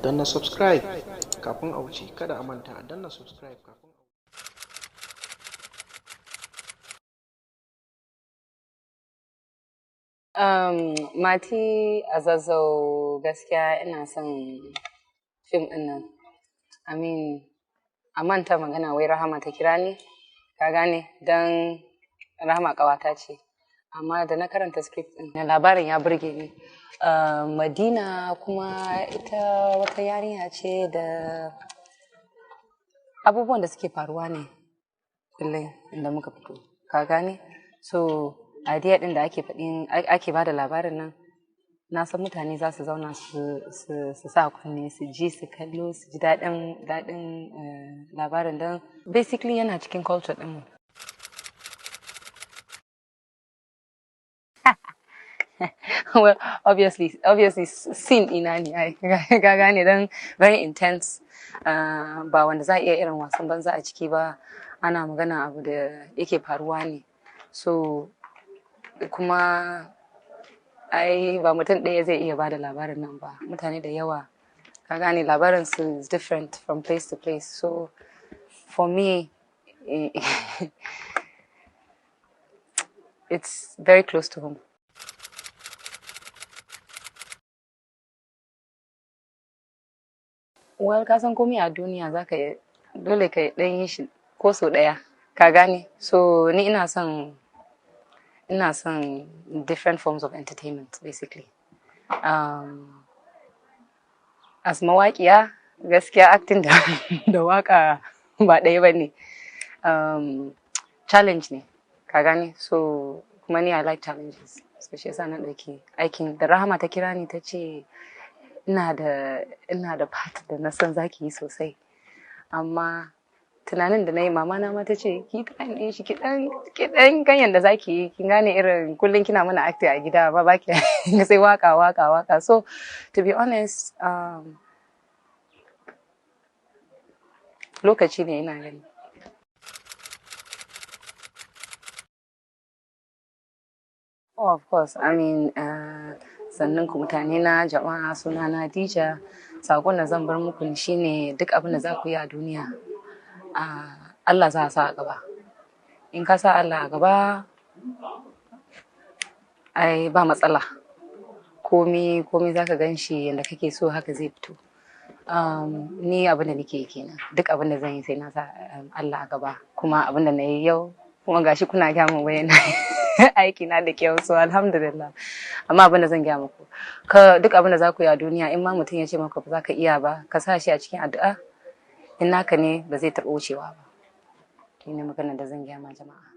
danna subscribe kafin a wuce. Kada a manta a danna subscribe kafin Mati a Zazzau gaskiya ina son fim ɗin nan. I mean, a manta magana wai Rahama ta kira ni, ka gane, don Rahama ƙawata ce. Amma da na karanta script ɗin, na labarin ya burge ni. Madina kuma ita wata yarinya ce da abubuwan da suke faruwa ne kullum inda muka fito, ka gane? So, idea ɗin da ake ba da labarin nan, na san mutane za su zauna su sa kunne, su ji, su kallo, su ji daɗin labarin don basically yana cikin culture ɗinmu. Well, obviously scene ina ne, ka gane, don very intense, ba wanda za a iya irin wasan banza a ciki ba, ana magana abu da yake faruwa ne. So, kuma ai ba mutum ɗaya zai iya bada labarin nan ba, mutane da yawa, ka gane, labarin su is different from place to place. So, for me, it's very close to home. Well, ka san komai a duniya dole ka ɗan yi shi ko sau ɗaya, ka gane? So, ni ina son different forms of entertainment, basically. As mawaƙiya, gaskiya acting da waƙa ba ɗaya ba ne. Challenge ne, ka gane? So, kuma ni I like challenges. So, shi yasa na ɗauki aikin da Rahama ta kira ni ta ce ina da part da na san zaki yi sosai. Amma tunanin da na yi, mama na ma ta ce ki ɗan shi ki ɗan ganyen da zaki yi, kin gane, irin kullum kina mana acting a gida ba baki sai waka. So, to be honest, lokaci ne ina gani. Oh, of course, I mean, sannan ku mutane na jama'a, suna na Dija. Sakon da zan bar muku shine duk abin da za ku yi a duniya, Allah za a sa a gaba. In ka sa Allah a gaba, ai ba matsala. Komi za ka gan shi yadda kake so haka zai fito. Ni abin da nake yi kenan. Duk abin da zan yi sai na sa Allah a gaba. Kuma abin da na yi yau, kuma gashi kuna gaya min wayan aiki na da kyau, so alhamdulillah. Amma abin da zan gaya muku, duk abin da za ku yi a duniya, in ma mutum ya ce maka ba za ka iya ba, ka sa shi a cikin addu'a, in naka ne ba zai taɓa wucewa ba. Shi ne maganar da zan gaya ma jama'a.